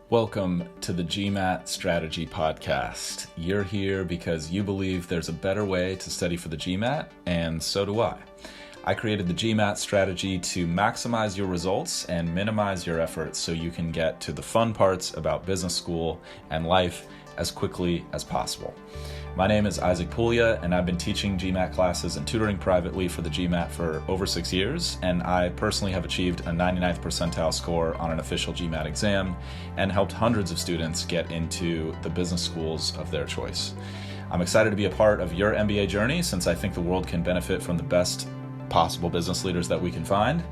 Welcome to the GMATstudy podcast. You're here because you believe there's a better way to study for the GMAT, and so do I. I created the GMATstudy to maximize your results and minimize your efforts so you can get to the fun parts about business school and life as quickly as possible. My name is Isaac Puglia, and I've been teaching GMAT classes and tutoring privately for the GMAT for over 6 years, and I personally have achieved a 99th percentile score on an official GMAT exam and helped hundreds of students get into the business schools of their choice. I'm excited to be a part of your MBA journey since I think the world can benefit from the best possible business leaders that we can find.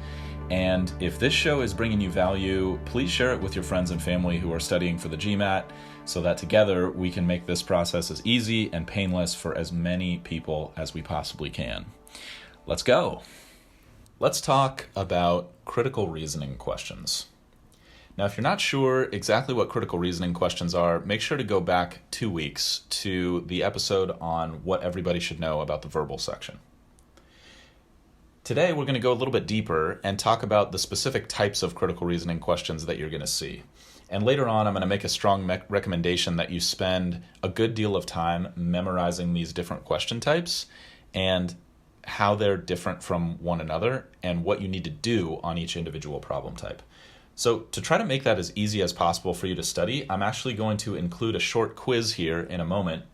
And if this show is bringing you value, please share it with your friends and family who are studying for the GMAT so that together we can make this process as easy and painless for as many people as we possibly can. Let's go. Let's talk about critical reasoning questions. Now, if you're not sure exactly what critical reasoning questions are, make sure to go back 2 weeks to the episode on what everybody should know about the verbal section. Today, we're going to go a little bit deeper and talk about the specific types of critical reasoning questions that you're going to see. And later on, I'm going to make a strong recommendation that you spend a good deal of time memorizing these different question types and how they're different from one another and what you need to do on each individual problem type. So to try to make that as easy as possible for you to study, I'm actually going to include a short quiz here in a moment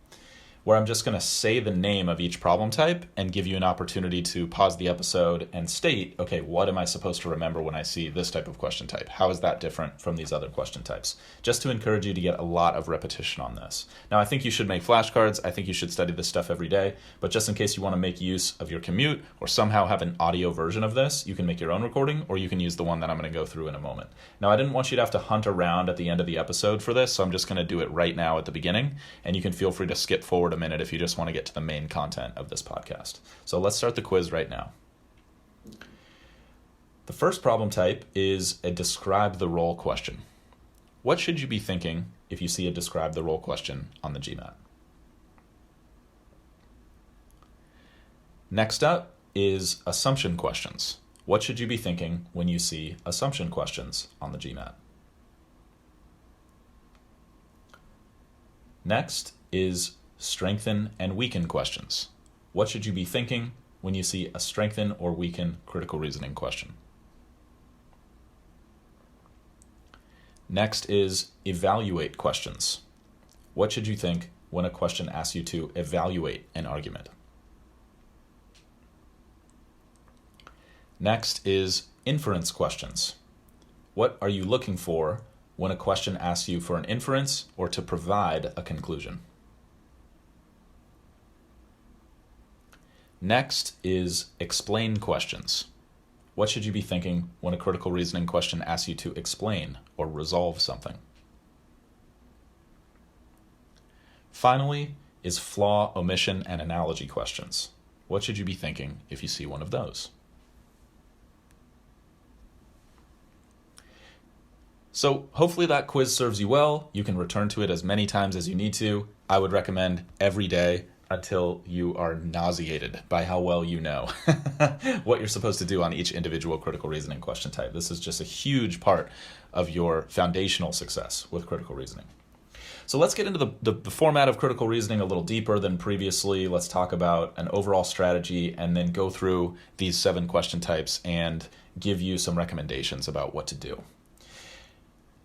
where I'm just going to say the name of each problem type and give you an opportunity to pause the episode and state, okay, what am I supposed to remember when I see this type of question type? How is that different from these other question types? Just to encourage you to get a lot of repetition on this. Now, I think you should make flashcards. I think you should study this stuff every day. But just in case you want to make use of your commute or somehow have an audio version of this, you can make your own recording or you can use the one that I'm going to go through in a moment. Now, I didn't want you to have to hunt around at the end of the episode for this, so I'm just going to do it right now at the beginning, and you can feel free to skip forward a minute if you just want to get to the main content of this podcast. So let's start the quiz right now. The first problem type is a describe the role question. What should you be thinking if you see a describe the role question on the GMAT? Next up is assumption questions. What should you be thinking when you see assumption questions on the GMAT? Next is strengthen and weaken questions. What should you be thinking when you see a strengthen or weaken critical reasoning question? Next is evaluate questions. What should you think when a question asks you to evaluate an argument? Next is inference questions. What are you looking for when a question asks you for an inference or to provide a conclusion? Next is explain questions. What should you be thinking when a critical reasoning question asks you to explain or resolve something? Finally is flaw, omission, and analogy questions. What should you be thinking if you see one of those? So hopefully that quiz serves you well. You can return to it as many times as you need to. I would recommend every day until you are nauseated by how well you know what you're supposed to do on each individual critical reasoning question type. This is just a huge part of your foundational success with critical reasoning. So let's get into the format of critical reasoning a little deeper than previously. Let's talk about an overall strategy and then go through these 7 question types and give you some recommendations about what to do.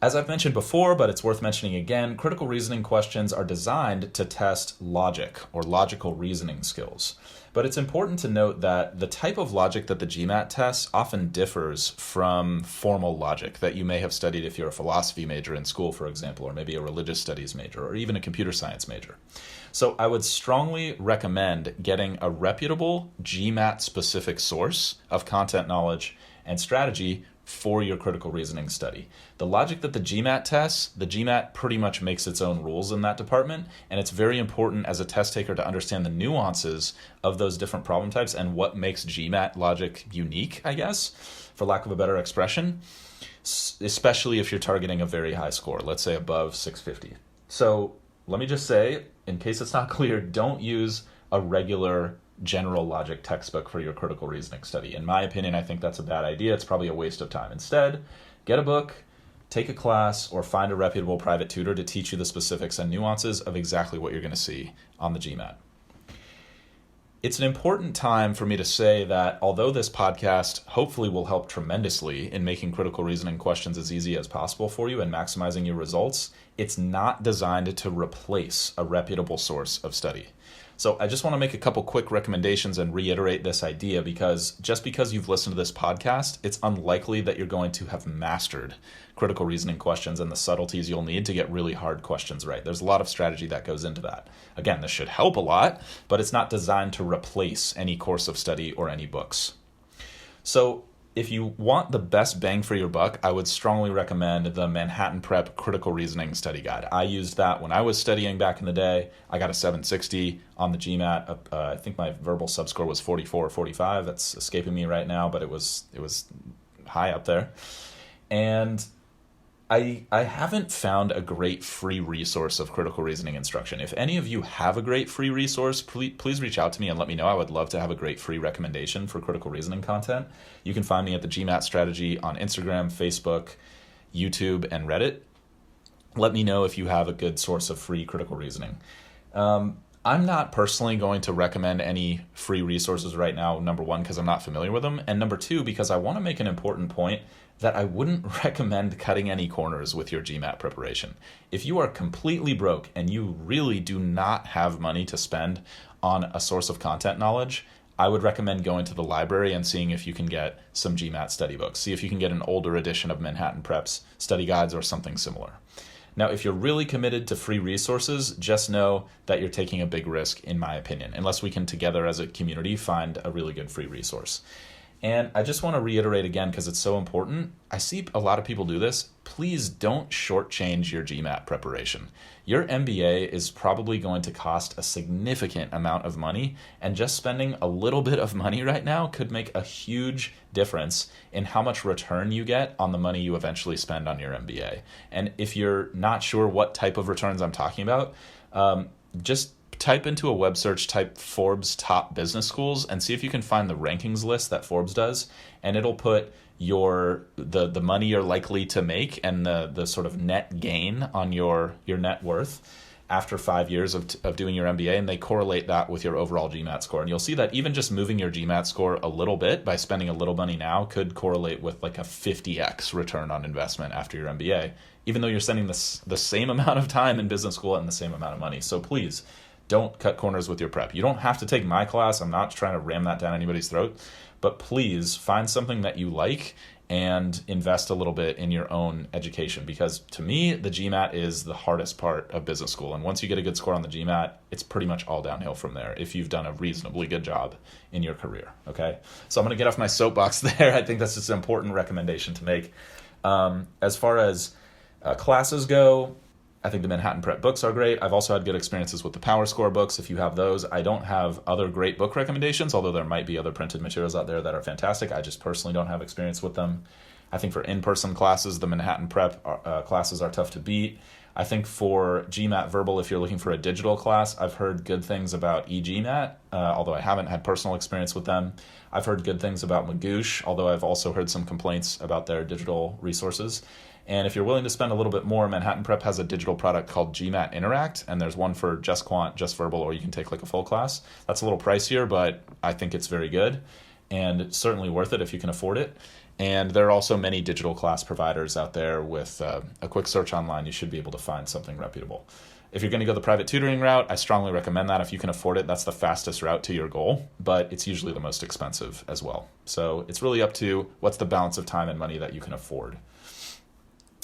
As I've mentioned before, but it's worth mentioning again, critical reasoning questions are designed to test logic or logical reasoning skills. But it's important to note that the type of logic that the GMAT tests often differs from formal logic that you may have studied if you're a philosophy major in school, for example, or maybe a religious studies major, or even a computer science major. So I would strongly recommend getting a reputable GMAT-specific source of content knowledge and strategy for your critical reasoning study. The logic that the GMAT tests, the GMAT pretty much makes its own rules in that department, and it's very important as a test taker to understand the nuances of those different problem types and what makes GMAT logic unique, I guess, for lack of a better expression, especially if you're targeting a very high score, let's say above 650. So let me just say, in case it's not clear, don't use a regular general logic textbook for your critical reasoning study. In my opinion, I think that's a bad idea. It's probably a waste of time. Instead, get a book, take a class, or find a reputable private tutor to teach you the specifics and nuances of exactly what you're going to see on the GMAT. It's an important time for me to say that although this podcast hopefully will help tremendously in making critical reasoning questions as easy as possible for you and maximizing your results, it's not designed to replace a reputable source of study. So I just want to make a couple quick recommendations and reiterate this idea, because just because you've listened to this podcast, it's unlikely that you're going to have mastered critical reasoning questions and the subtleties you'll need to get really hard questions right. There's a lot of strategy that goes into that. Again, this should help a lot, but it's not designed to replace any course of study or any books. So if you want the best bang for your buck, I would strongly recommend the Manhattan Prep Critical Reasoning Study Guide. I used that when I was studying back in the day. I got a 760 on the GMAT. I think my verbal subscore was 44 or 45. That's escaping me right now, but it was high up there. And I haven't found a great free resource of critical reasoning instruction. If any of you have a great free resource, please reach out to me and let me know. I would love to have a great free recommendation for critical reasoning content. You can find me at the GMATstudy on Instagram, Facebook, YouTube, and Reddit. Let me know if you have a good source of free critical reasoning. I'm not personally going to recommend any free resources right now, number one, because I'm not familiar with them, and number two, because I want to make an important point that I wouldn't recommend cutting any corners with your GMAT preparation. If you are completely broke and you really do not have money to spend on a source of content knowledge, I would recommend going to the library and seeing if you can get some GMAT study books. See if you can get an older edition of Manhattan Prep's study guides or something similar. Now, if you're really committed to free resources, just know that you're taking a big risk, in my opinion, unless we can together as a community find a really good free resource. And I just want to reiterate again, because it's so important, I see a lot of people do this. Please don't shortchange your GMAT preparation. Your MBA is probably going to cost a significant amount of money, and just spending a little bit of money right now could make a huge difference in how much return you get on the money you eventually spend on your MBA. And if you're not sure what type of returns I'm talking about, just type into a web search, type Forbes top business schools, and see if you can find the rankings list that Forbes does, and it'll put the money you're likely to make and the sort of net gain on your net worth after 5 years of doing your MBA, and they correlate that with your overall GMAT score. And you'll see that even just moving your GMAT score a little bit by spending a little money now could correlate with like a 50x return on investment after your MBA, even though you're spending the same amount of time in business school and the same amount of money. So please, don't cut corners with your prep. You don't have to take my class. I'm not trying to ram that down anybody's throat, but please find something that you like and invest a little bit in your own education, because to me, the GMAT is the hardest part of business school. And once you get a good score on the GMAT, it's pretty much all downhill from there if you've done a reasonably good job in your career, okay? So I'm going to get off my soapbox there. I think that's just an important recommendation to make. As far as classes go, I think the Manhattan Prep books are great. I've also had good experiences with the Power Score books. If you have those, I don't have other great book recommendations, although there might be other printed materials out there that are fantastic. I just personally don't have experience with them. I think for in-person classes, the Manhattan Prep classes are tough to beat. I think for GMAT Verbal, if you're looking for a digital class, I've heard good things about eGMAT, although I haven't had personal experience with them. I've heard good things about Magoosh, although I've also heard some complaints about their digital resources. And if you're willing to spend a little bit more, Manhattan Prep has a digital product called GMAT Interact, and there's one for just quant, just verbal, or you can take like a full class. That's a little pricier, but I think it's very good and certainly worth it if you can afford it. And there are also many digital class providers out there. With a quick search online, you should be able to find something reputable. If you're going to go the private tutoring route, I strongly recommend that. If you can afford it, that's the fastest route to your goal, but it's usually the most expensive as well. So it's really up to what's the balance of time and money that you can afford.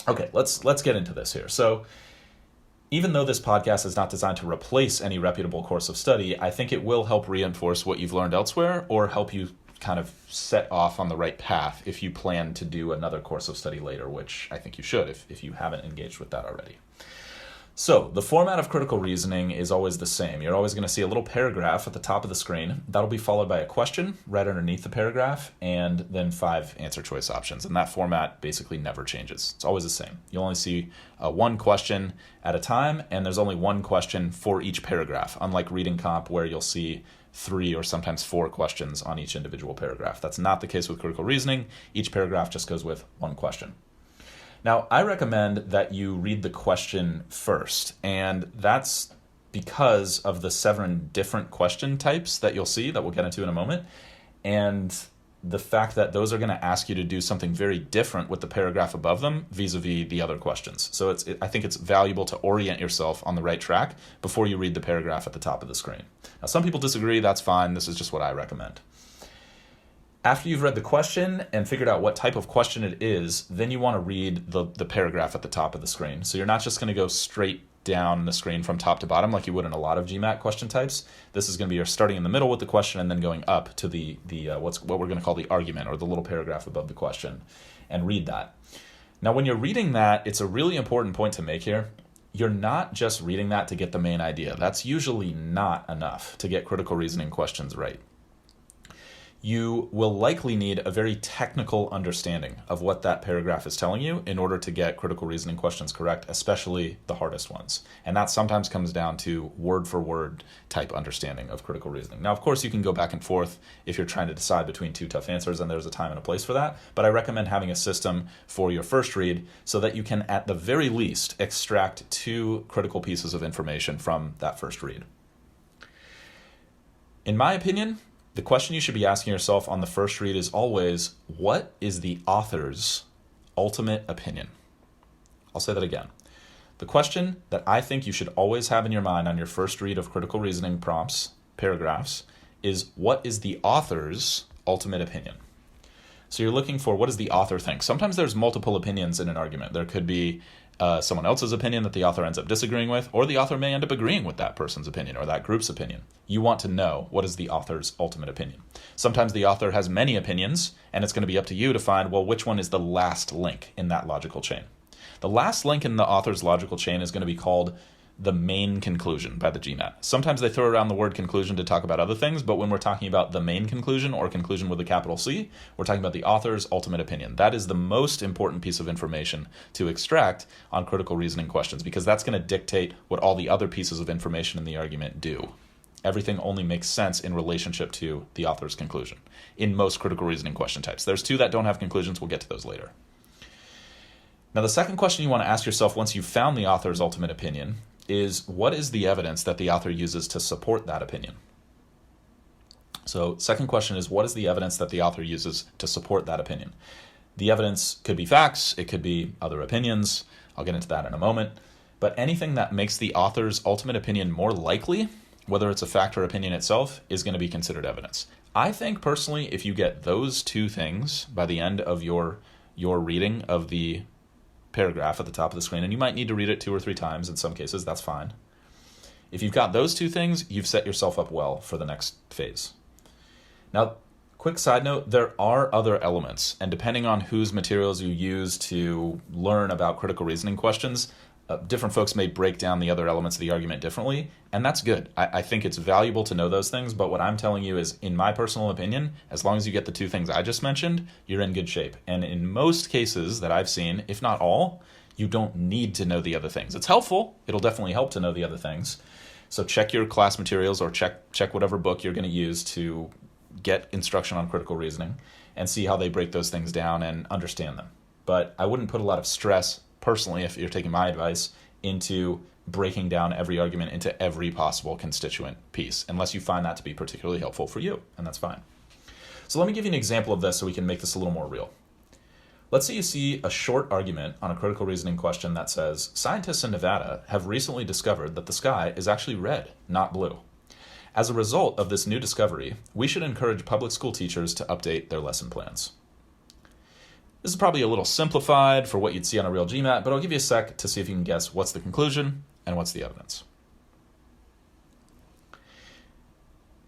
Okay, let's get into this here. So even though this podcast is not designed to replace any reputable course of study, I think it will help reinforce what you've learned elsewhere or help you kind of set off on the right path if you plan to do another course of study later, which I think you should if you haven't engaged with that already. So the format of critical reasoning is always the same. You're always going to see a little paragraph at the top of the screen. That'll be followed by a question right underneath the paragraph, and then 5 answer choice options. And that format basically never changes. It's always the same. You'll only see one question at a time, and there's only one question for each paragraph, unlike reading comp where you'll see 3 or sometimes 4 questions on each individual paragraph. That's not the case with critical reasoning. Each paragraph just goes with 1 question. Now, I recommend that you read the question first, and that's because of the 7 different question types that you'll see that we'll get into in a moment, and the fact that those are going to ask you to do something very different with the paragraph above them vis-a-vis the other questions. So I think it's valuable to orient yourself on the right track before you read the paragraph at the top of the screen. Now, some people disagree. That's fine. This is just what I recommend. After you've read the question and figured out what type of question it is, then you want to read the paragraph at the top of the screen. So you're not just going to go straight down the screen from top to bottom like you would in a lot of GMAT question types. This is going to be you're starting in the middle with the question and then going up to the what we're going to call the argument, or the little paragraph above the question, and read that. Now, when you're reading that, it's a really important point to make here. You're not just reading that to get the main idea. That's usually not enough to get critical reasoning questions right. You will likely need a very technical understanding of what that paragraph is telling you in order to get critical reasoning questions correct, especially the hardest ones. And that sometimes comes down to word for word type understanding of critical reasoning. Now, of course, you can go back and forth if you're trying to decide between 2 tough answers, and there's a time and a place for that. But I recommend having a system for your first read so that you can, at the very least, extract 2 critical pieces of information from that first read. In my opinion, the question you should be asking yourself on the first read is always, what is the author's ultimate opinion? I'll say that again. The question that I think you should always have in your mind on your first read of critical reasoning prompts, paragraphs, is what is the author's ultimate opinion? So you're looking for what does the author think? Sometimes there's multiple opinions in an argument. There could be someone else's opinion that the author ends up disagreeing with, or the author may end up agreeing with that person's opinion or that group's opinion. You want to know what is the author's ultimate opinion. Sometimes the author has many opinions, and it's going to be up to you to find, well, which one is the last link in that logical chain. The last link in the author's logical chain is going to be called the main conclusion by the GMAT. Sometimes they throw around the word conclusion to talk about other things, but when we're talking about the main conclusion, or conclusion with a capital C, we're talking about the author's ultimate opinion. That is the most important piece of information to extract on critical reasoning questions, because that's going to dictate what all the other pieces of information in the argument do. Everything only makes sense in relationship to the author's conclusion in most critical reasoning question types. There's 2 that don't have conclusions. We'll get to those later. Now, the second question you want to ask yourself once you've found the author's ultimate opinion is, what is the evidence that the author uses to support that opinion? So, second question is, what is the evidence that the author uses to support that opinion? The evidence could be facts, it could be other opinions. I'll get into that in a moment. But anything that makes the author's ultimate opinion more likely, whether it's a fact or opinion itself, is going to be considered evidence. I think personally, if you get those 2 things by the end of your reading of the paragraph at the top of the screen, and you might need to read it 2 or 3 times in some cases, that's fine. If you've got those 2 things, you've set yourself up well for the next phase. Now, quick side note, there are other elements, and depending on whose materials you use to learn about critical reasoning questions, different folks may break down the other elements of the argument differently, and that's good. I think it's valuable to know those things, but what I'm telling you is, in my personal opinion, as long as you get the 2 things I just mentioned, you're in good shape. And in most cases that I've seen, if not all, you don't need to know the other things. It's helpful. It'll definitely help to know the other things. So check your class materials, or check whatever book you're going to use to get instruction on critical reasoning, and see how they break those things down and understand them. But I wouldn't put a lot of stress, personally, if you're taking my advice, into breaking down every argument into every possible constituent piece, unless you find that to be particularly helpful for you, and that's fine. So let me give you an example of this so we can make this a little more real. Let's say you see a short argument on a critical reasoning question that says, scientists in Nevada have recently discovered that the sky is actually red, not blue. As a result of this new discovery, we should encourage public school teachers to update their lesson plans. This is probably a little simplified for what you'd see on a real GMAT, but I'll give you a sec to see if you can guess what's the conclusion and what's the evidence.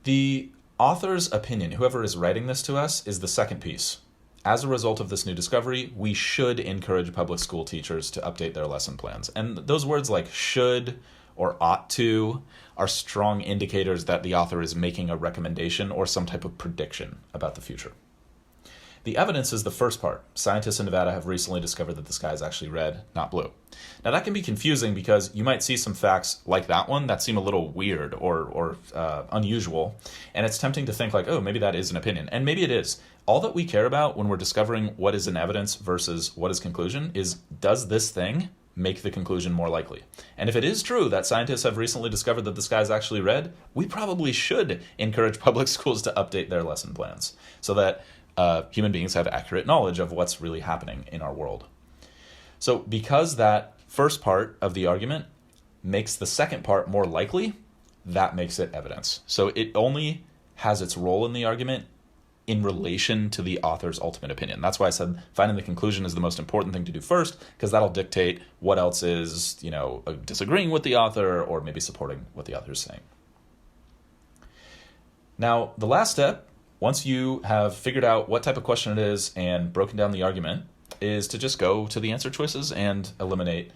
The author's opinion, whoever is writing this to us, is the second piece. As a result of this new discovery, we should encourage public school teachers to update their lesson plans. And those words like should or ought to are strong indicators that the author is making a recommendation or some type of prediction about the future. The evidence is the first part. Scientists in Nevada have recently discovered that the sky is actually red, not blue. Now that can be confusing because you might see some facts like that one that seem a little weird or unusual, and it's tempting to think like, oh, maybe that is an opinion, and maybe it is. All that we care about when we're discovering what is an evidence versus what is conclusion is, does this thing make the conclusion more likely? And if it is true that scientists have recently discovered that the sky is actually red, we probably should encourage public schools to update their lesson plans so that human beings have accurate knowledge of what's really happening in our world. So because that first part of the argument makes the second part more likely, that makes it evidence. So it only has its role in the argument in relation to the author's ultimate opinion. That's why I said finding the conclusion is the most important thing to do first, because that'll dictate what else is, disagreeing with the author or maybe supporting what the author is saying. Now, the last step, once you have figured out what type of question it is and broken down the argument, is to just go to the answer choices and eliminate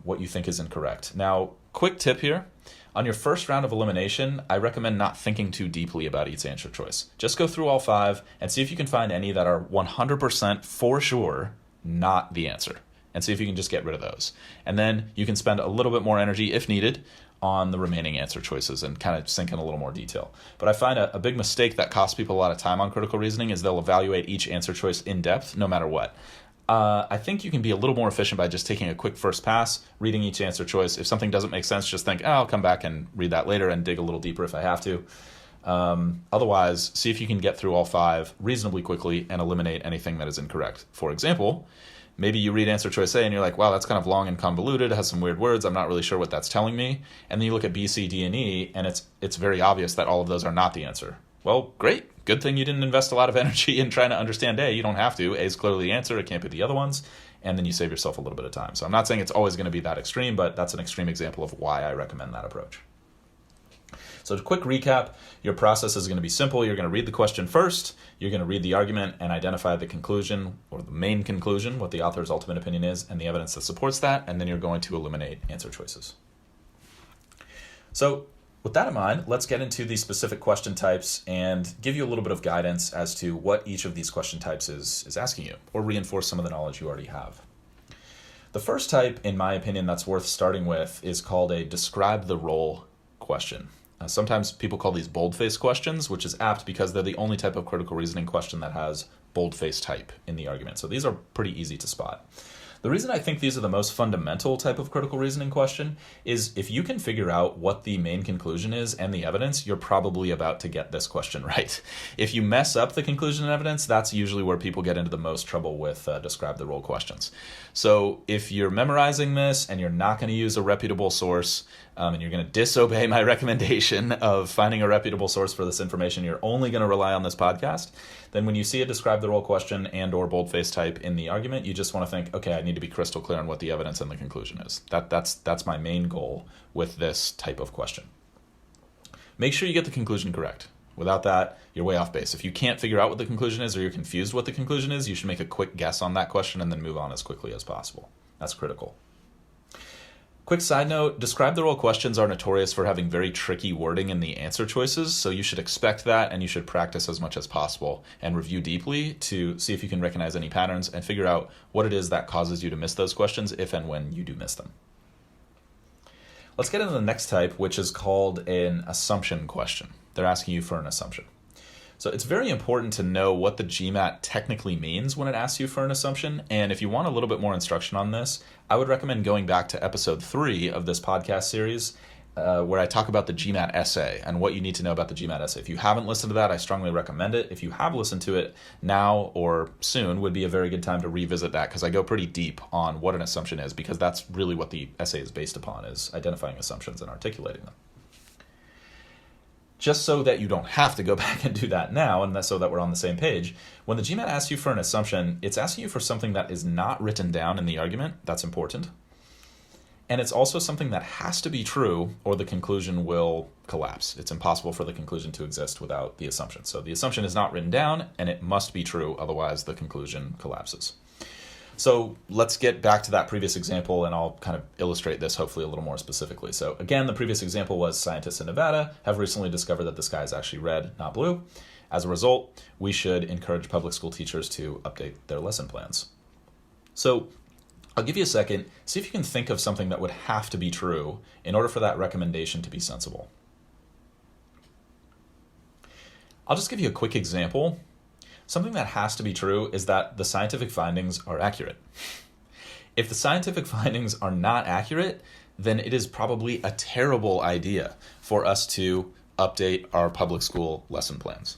what you think is incorrect. Now, quick tip here. On your first round of elimination, I recommend not thinking too deeply about each answer choice. Just go through all 5 and see if you can find any that are 100% for sure not the answer, and see if you can just get rid of those. And then you can spend a little bit more energy, if needed, on the remaining answer choices and kind of sink in a little more detail. But I find a big mistake that costs people a lot of time on critical reasoning is they'll evaluate each answer choice in depth no matter what. I think you can be a little more efficient by just taking a quick first pass, reading each answer choice. If something doesn't make sense, just think, I'll come back and read that later and dig a little deeper if I have to. Otherwise, see if you can get through all 5 reasonably quickly and eliminate anything that is incorrect. For example, maybe you read answer choice A and you're like, wow, that's kind of long and convoluted, it has some weird words, I'm not really sure what that's telling me. And then you look at B, C, D, and E, and it's very obvious that all of those are not the answer. Well, great. Good thing you didn't invest a lot of energy in trying to understand A. You don't have to. A is clearly the answer. It can't be the other ones. And then you save yourself a little bit of time. So I'm not saying it's always going to be that extreme, but that's an extreme example of why I recommend that approach. So to quick recap, your process is going to be simple. You're going to read the question first. You're going to read the argument and identify the conclusion or the main conclusion, what the author's ultimate opinion is, and the evidence that supports that. And then you're going to eliminate answer choices. So with that in mind, let's get into the specific question types and give you a little bit of guidance as to what each of these question types is asking you, or reinforce some of the knowledge you already have. The first type, in my opinion, that's worth starting with is called a describe the role question. Sometimes people call these boldface questions, which is apt because they're the only type of critical reasoning question that has boldface type in the argument. So these are pretty easy to spot. The reason I think these are the most fundamental type of critical reasoning question is if you can figure out what the main conclusion is and the evidence, you're probably about to get this question right. If you mess up the conclusion and evidence, that's usually where people get into the most trouble with describe the role questions. So if you're memorizing this and you're not going to use a reputable source, and you're going to disobey my recommendation of finding a reputable source for this information, you're only going to rely on this podcast, then when you see a describe the role question and or boldface type in the argument, you just want to think, okay, I need to be crystal clear on what the evidence and the conclusion is. That's my main goal with this type of question. Make sure you get the conclusion correct. Without that, you're way off base. If you can't figure out what the conclusion is or you're confused what the conclusion is, you should make a quick guess on that question and then move on as quickly as possible. That's critical. Quick side note, describe the role questions are notorious for having very tricky wording in the answer choices, so you should expect that and you should practice as much as possible and review deeply to see if you can recognize any patterns and figure out what it is that causes you to miss those questions if and when you do miss them. Let's get into the next type, which is called an assumption question. They're asking you for an assumption. So it's very important to know what the GMAT technically means when it asks you for an assumption. And if you want a little bit more instruction on this, I would recommend going back to episode 3 of this podcast series, where I talk about the GMAT essay and what you need to know about the GMAT essay. If you haven't listened to that, I strongly recommend it. If you have listened to it, now or soon would be a very good time to revisit that, because I go pretty deep on what an assumption is, because that's really what the essay is based upon, is identifying assumptions and articulating them. Just so that you don't have to go back and do that now, and so that we're on the same page, when the GMAT asks you for an assumption, it's asking you for something that is not written down in the argument. That's important. And it's also something that has to be true or the conclusion will collapse. It's impossible for the conclusion to exist without the assumption. So the assumption is not written down and it must be true, otherwise the conclusion collapses. So let's get back to that previous example and I'll kind of illustrate this hopefully a little more specifically. So again, the previous example was scientists in Nevada have recently discovered that the sky is actually red, not blue. As a result, we should encourage public school teachers to update their lesson plans. So I'll give you a second, see if you can think of something that would have to be true in order for that recommendation to be sensible. I'll just give you a quick example. Something that has to be true is that the scientific findings are accurate. If the scientific findings are not accurate, then it is probably a terrible idea for us to update our public school lesson plans.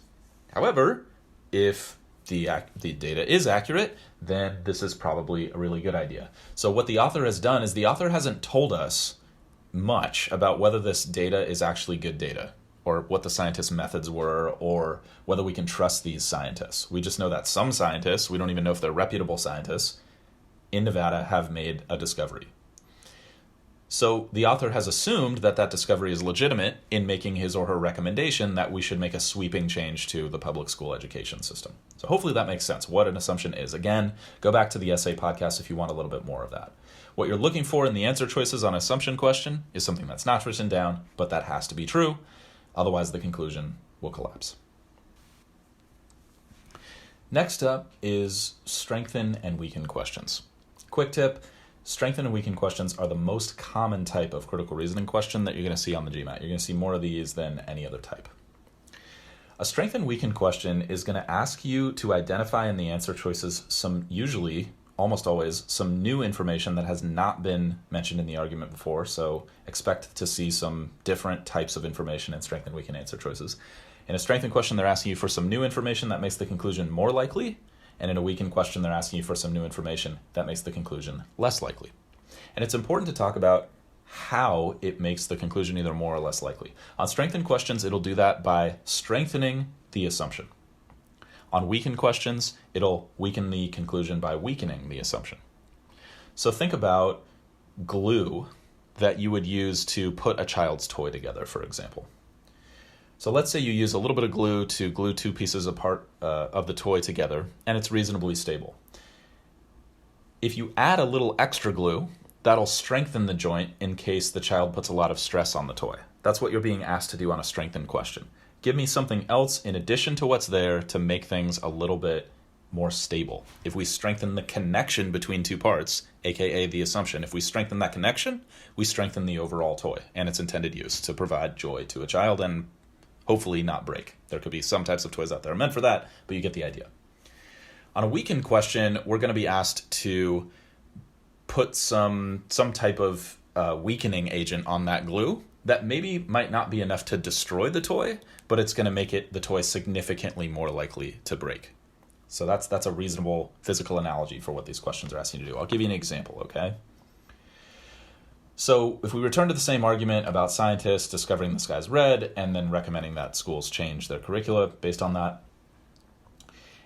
However, if the data is accurate, then this is probably a really good idea. So what the author has done is the author hasn't told us much about whether this data is actually good data, or what the scientists' methods were, or whether we can trust these scientists. We just know that some scientists, we don't even know if they're reputable scientists, in Nevada have made a discovery. So the author has assumed that that discovery is legitimate in making his or her recommendation that we should make a sweeping change to the public school education system. So hopefully that makes sense, what an assumption is. Again, go back to the essay podcast if you want a little bit more of that. What you're looking for in the answer choices on an assumption question is something that's not written down, but that has to be true. Otherwise, the conclusion will collapse. Next up is strengthen and weaken questions. Quick tip. Strengthen and weaken questions are the most common type of critical reasoning question that you're going to see on the GMAT. You're going to see more of these than any other type. A strengthen and weaken question is going to ask you to identify in the answer choices some, usually, almost always, some new information that has not been mentioned in the argument before. So expect to see some different types of information in strengthen and weaken answer choices. In a strengthen question, they're asking you for some new information that makes the conclusion more likely. And in a weaken question, they're asking you for some new information that makes the conclusion less likely. And it's important to talk about how it makes the conclusion either more or less likely. On strengthen questions, it'll do that by strengthening the assumption. On weaken questions, it'll weaken the conclusion by weakening the assumption. So think about glue that you would use to put a child's toy together, for example. So let's say you use a little bit of glue to glue two pieces apart of the toy together, and it's reasonably stable. If you add a little extra glue, that'll strengthen the joint in case the child puts a lot of stress on the toy. That's what you're being asked to do on a strengthen question. Give me something else in addition to what's there to make things a little bit more stable. If we strengthen the connection between two parts, aka the assumption, if we strengthen that connection, we strengthen the overall toy and its intended use to provide joy to a child and hopefully not break. There could be some types of toys out there meant for that, but you get the idea. On a weakened question, we're going to be asked to put some type of weakening agent on that glue that maybe might not be enough to destroy the toy, but it's going to make the toy significantly more likely to break. So that's a reasonable physical analogy for what these questions are asking you to do. I'll give you an example, okay? So if we return to the same argument about scientists discovering the sky's red and then recommending that schools change their curricula based on that,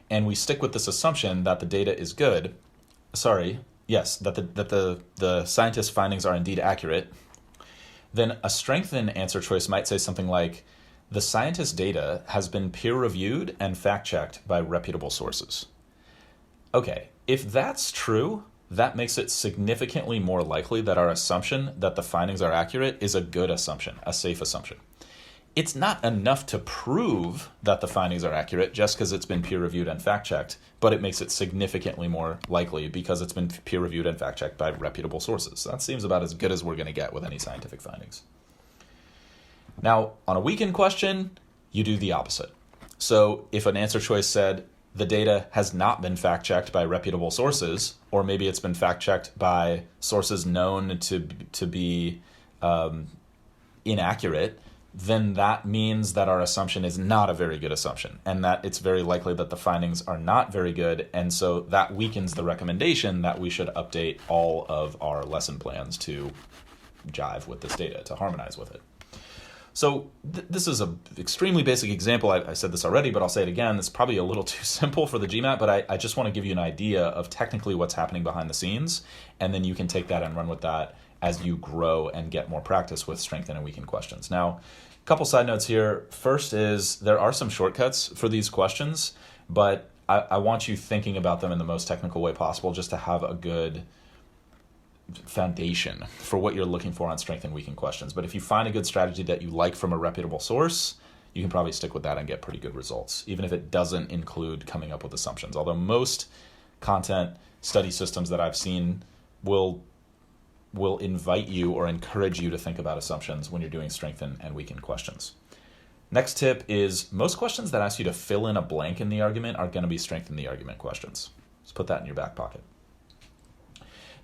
and we stick with this assumption that the data is good, that the scientists' findings are indeed accurate, then a strengthened answer choice might say something like, the scientist data has been peer-reviewed and fact-checked by reputable sources. Okay, if that's true, that makes it significantly more likely that our assumption that the findings are accurate is a good assumption, a safe assumption. It's not enough to prove that the findings are accurate just because it's been peer-reviewed and fact-checked, but it makes it significantly more likely because it's been peer-reviewed and fact-checked by reputable sources. That seems about as good as we're going to get with any scientific findings. Now, on a weakened question, you do the opposite. So if an answer choice said, the data has not been fact-checked by reputable sources, or maybe it's been fact-checked by sources known to be inaccurate, then that means that our assumption is not a very good assumption, and that it's very likely that the findings are not very good, and so that weakens the recommendation that we should update all of our lesson plans to jive with this data, to harmonize with it. So this is an extremely basic example. I said this already, but I'll say it again. It's probably a little too simple for the GMAT, but I just want to give you an idea of technically what's happening behind the scenes, and then you can take that and run with that as you grow and get more practice with strengthen and weaken questions. Now, a couple side notes here. First is there are some shortcuts for these questions, but I want you thinking about them in the most technical way possible just to have a good foundation for what you're looking for on strengthen and weaken questions. But if you find a good strategy that you like from a reputable source, you can probably stick with that and get pretty good results, even if it doesn't include coming up with assumptions. Although most content study systems that I've seen will invite you or encourage you to think about assumptions when you're doing strengthen and weaken questions. Next tip is most questions that ask you to fill in a blank in the argument are going to be strengthen the argument questions. Let's put that in your back pocket.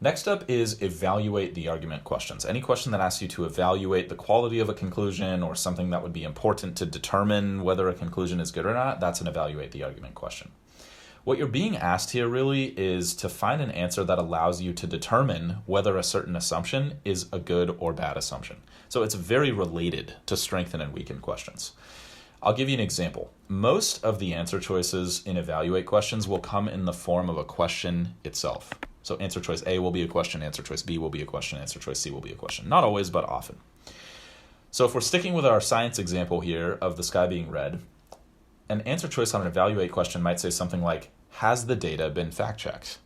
Next up is evaluate the argument questions. Any question that asks you to evaluate the quality of a conclusion or something that would be important to determine whether a conclusion is good or not, that's an evaluate the argument question. What you're being asked here really is to find an answer that allows you to determine whether a certain assumption is a good or bad assumption. So it's very related to strengthen and weaken questions. I'll give you an example. Most of the answer choices in evaluate questions will come in the form of a question itself. So answer choice A will be a question, answer choice B will be a question, answer choice C will be a question. Not always, but often. So if we're sticking with our science example here of the sky being red, an answer choice on an evaluate question might say something like, has the data been fact-checked?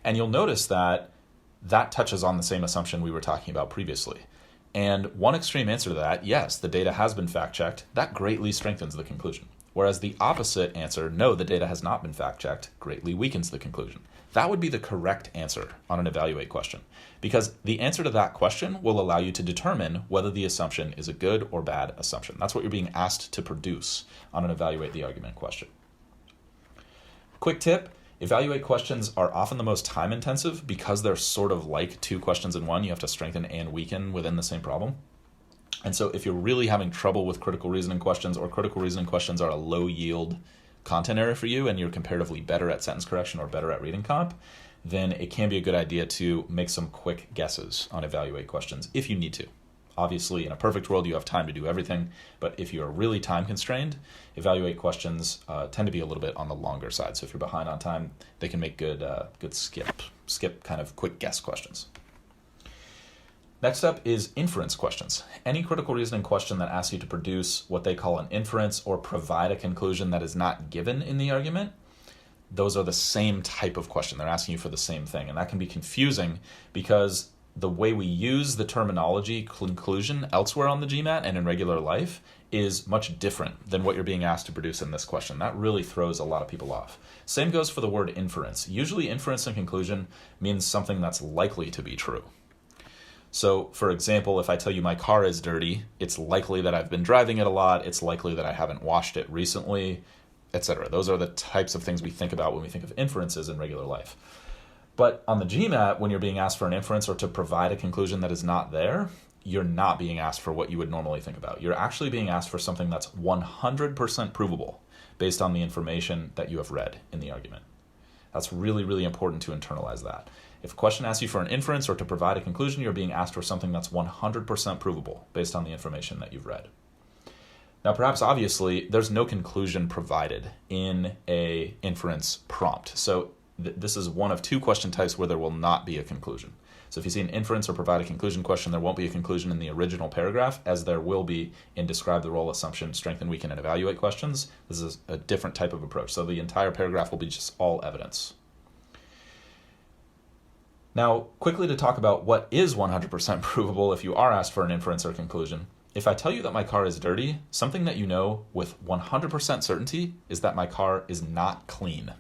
And you'll notice that that touches on the same assumption we were talking about previously. And one extreme answer to that, yes, the data has been fact-checked, that greatly strengthens the conclusion. Whereas the opposite answer, no, the data has not been fact-checked, greatly weakens the conclusion. That would be the correct answer on an evaluate question, because the answer to that question will allow you to determine whether the assumption is a good or bad assumption. That's what you're being asked to produce on an evaluate the argument question. Quick tip, evaluate questions are often the most time intensive because they're sort of like two questions in one. You have to strengthen and weaken within the same problem. And so if you're really having trouble with critical reasoning questions, or critical reasoning questions are a low yield content area for you and you're comparatively better at sentence correction or better at reading comp, then it can be a good idea to make some quick guesses on evaluate questions if you need to. Obviously, in a perfect world, you have time to do everything, but if you're really time constrained, evaluate questions tend to be a little bit on the longer side. So if you're behind on time, they can make good skip kind of quick guess questions. Next up is inference questions. Any critical reasoning question that asks you to produce what they call an inference or provide a conclusion that is not given in the argument, those are the same type of question. They're asking you for the same thing. And that can be confusing because the way we use the terminology conclusion elsewhere on the GMAT and in regular life is much different than what you're being asked to produce in this question. That really throws a lot of people off. Same goes for the word inference. Usually inference and conclusion means something that's likely to be true. So, for example, if I tell you my car is dirty, it's likely that I've been driving it a lot, it's likely that I haven't washed it recently, etc. Those are the types of things we think about when we think of inferences in regular life. But on the GMAT, when you're being asked for an inference or to provide a conclusion that is not there, you're not being asked for what you would normally think about. You're actually being asked for something that's 100% provable based on the information that you have read in the argument. That's really, really important to internalize that. If a question asks you for an inference or to provide a conclusion, you're being asked for something that's 100% provable based on the information that you've read. Now, perhaps obviously, there's no conclusion provided in a inference prompt. So this is one of two question types where there will not be a conclusion. So if you see an inference or provide a conclusion question, there won't be a conclusion in the original paragraph, as there will be in describe the role, assumption, strengthen, weaken, and evaluate questions. This is a different type of approach. So the entire paragraph will be just all evidence. Now, quickly to talk about what is 100% provable if you are asked for an inference or conclusion. If I tell you that my car is dirty, something that you know with 100% certainty is that my car is not clean.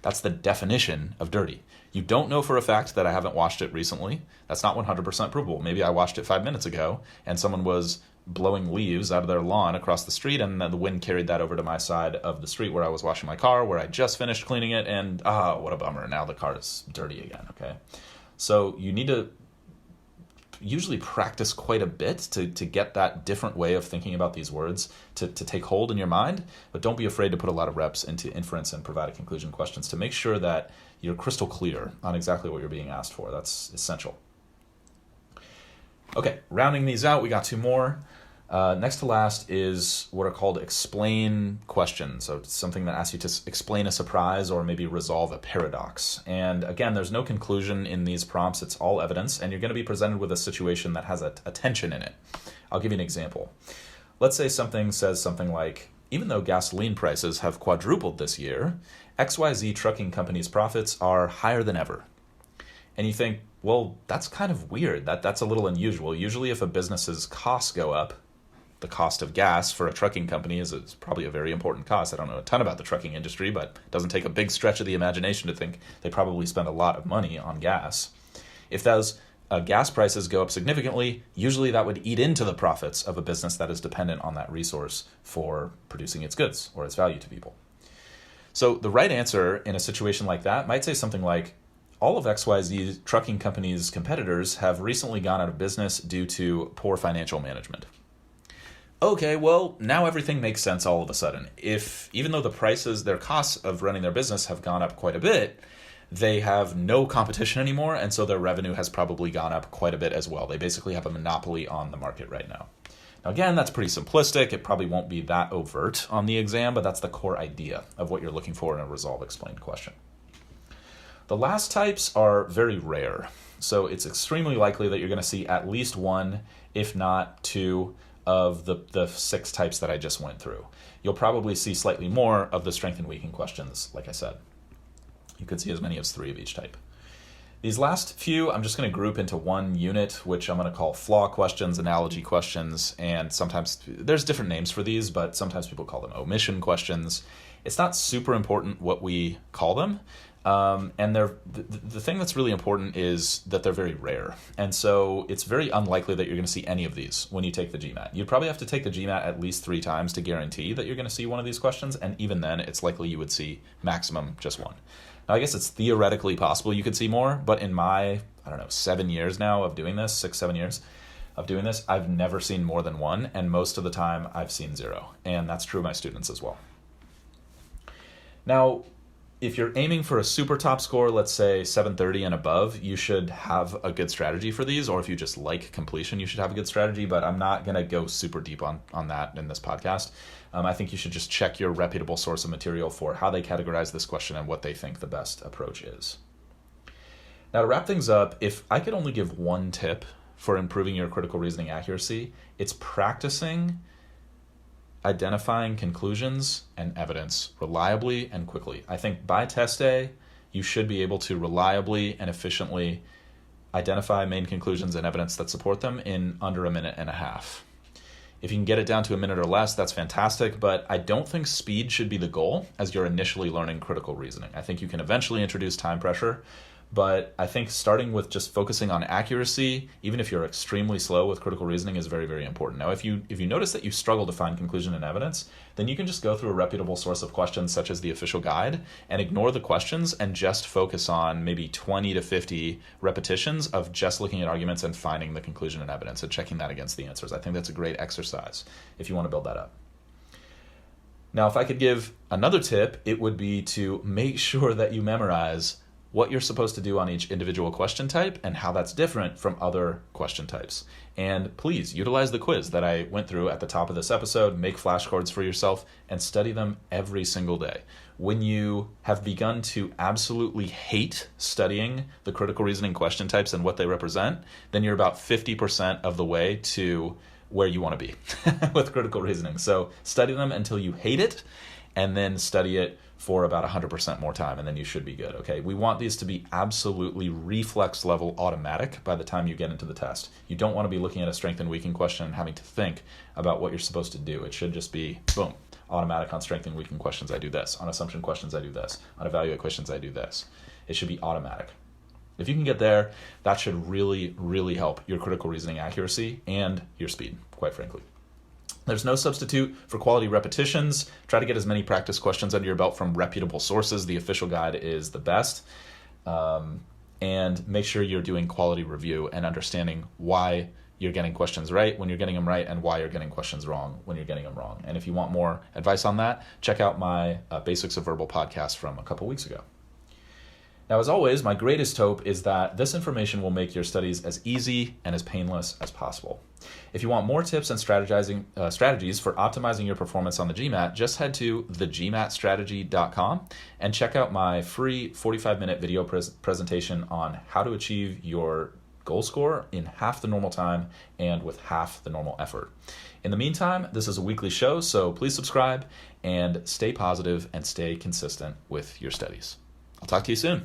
That's the definition of dirty. You don't know for a fact that I haven't washed it recently. That's not 100% provable. Maybe I washed it 5 minutes ago and someone was blowing leaves out of their lawn across the street and the wind carried that over to my side of the street where I was washing my car, where I just finished cleaning it, and what a bummer. Now the car is dirty again, okay? So you need to usually practice quite a bit to get that different way of thinking about these words to take hold in your mind, but don't be afraid to put a lot of reps into inference and provide a conclusion questions to make sure that you're crystal clear on exactly what you're being asked for. That's essential. Okay, rounding these out, we got two more. Next to last is what are called explain questions. So it's something that asks you to explain a surprise or maybe resolve a paradox. And again, there's no conclusion in these prompts. It's all evidence, and you're going to be presented with a situation that has a tension in it. I'll give you an example. Let's say something says something like, even though gasoline prices have quadrupled this year, XYZ trucking company's profits are higher than ever. And you think, well, that's kind of weird. That's a little unusual. Usually if a business's costs go up, the cost of gas for a trucking company is probably a very important cost. I don't know a ton about the trucking industry, but it doesn't take a big stretch of the imagination to think they probably spend a lot of money on gas. If those gas prices go up significantly, usually that would eat into the profits of a business that is dependent on that resource for producing its goods or its value to people. So the right answer in a situation like that might say something like, all of XYZ trucking companies' competitors have recently gone out of business due to poor financial management. Okay, well, now everything makes sense all of a sudden. Even though their costs of running their business have gone up quite a bit, they have no competition anymore, and so their revenue has probably gone up quite a bit as well. They basically have a monopoly on the market right now. Now again, that's pretty simplistic. It probably won't be that overt on the exam, but that's the core idea of what you're looking for in a resolve explained question. The last types are very rare, so it's extremely likely that you're going to see at least one, if not two, of the 6 types that I just went through. You'll probably see slightly more of the strength and weakening questions, like I said. You could see as many as 3 of each type. These last few, I'm just going to group into one unit, which I'm going to call flaw questions, analogy questions, and sometimes there's different names for these, but sometimes people call them omission questions. It's not super important what we call them. And the thing that's really important is that they're very rare. And so it's very unlikely that you're going to see any of these when you take the GMAT. You'd probably have to take the GMAT at least 3 times to guarantee that you're going to see one of these questions. And even then, it's likely you would see maximum just one. Now, I guess it's theoretically possible you could see more, but in my, 7 years now of doing this, 6-7 years of doing this, I've never seen more than one. And most of the time I've seen 0. And that's true of my students as well. Now, if you're aiming for a super top score, let's say 730 and above, you should have a good strategy for these, or if you just like completion, you should have a good strategy, but I'm not going to go super deep on that in this podcast. I think you should just check your reputable source of material for how they categorize this question and what they think the best approach is. Now, to wrap things up, if I could only give one tip for improving your critical reasoning accuracy, it's practicing identifying conclusions and evidence reliably and quickly. I think by test day, you should be able to reliably and efficiently identify main conclusions and evidence that support them in under 1.5 minutes. If you can get it down to 1 minute or less, that's fantastic, but I don't think speed should be the goal as you're initially learning critical reasoning. I think you can eventually introduce time pressure, but I think starting with just focusing on accuracy, even if you're extremely slow with critical reasoning, is very, very important. Now, if you notice that you struggle to find conclusion and evidence, then you can just go through a reputable source of questions such as the official guide and ignore the questions and just focus on maybe 20 to 50 repetitions of just looking at arguments and finding the conclusion and evidence and checking that against the answers. I think that's a great exercise if you want to build that up. Now, if I could give another tip, it would be to make sure that you memorize what you're supposed to do on each individual question type and how that's different from other question types. And please utilize the quiz that I went through at the top of this episode, make flashcards for yourself, and study them every single day. When you have begun to absolutely hate studying the critical reasoning question types and what they represent, then you're about 50% of the way to where you want to be with critical reasoning. So study them until you hate it, and then study it for about 100% more time, and then you should be good, okay? We want these to be absolutely reflex level automatic by the time you get into the test. You don't want to be looking at a strength and weakening question and having to think about what you're supposed to do. It should just be, boom, automatic. On strength and weakening questions, I do this. On assumption questions, I do this. On evaluate questions, I do this. It should be automatic. If you can get there, that should really, really help your critical reasoning accuracy and your speed, quite frankly. There's no substitute for quality repetitions. Try to get as many practice questions under your belt from reputable sources. The official guide is the best. And make sure you're doing quality review and understanding why you're getting questions right when you're getting them right and why you're getting questions wrong when you're getting them wrong. And if you want more advice on that, check out my Basics of Verbal podcast from a couple weeks ago. Now, as always, my greatest hope is that this information will make your studies as easy and as painless as possible. If you want more tips and strategies for optimizing your performance on the GMAT, just head to thegmatstudy.com and check out my free 45-minute video presentation on how to achieve your goal score in half the normal time and with half the normal effort. In the meantime, this is a weekly show, so please subscribe and stay positive and stay consistent with your studies. I'll talk to you soon.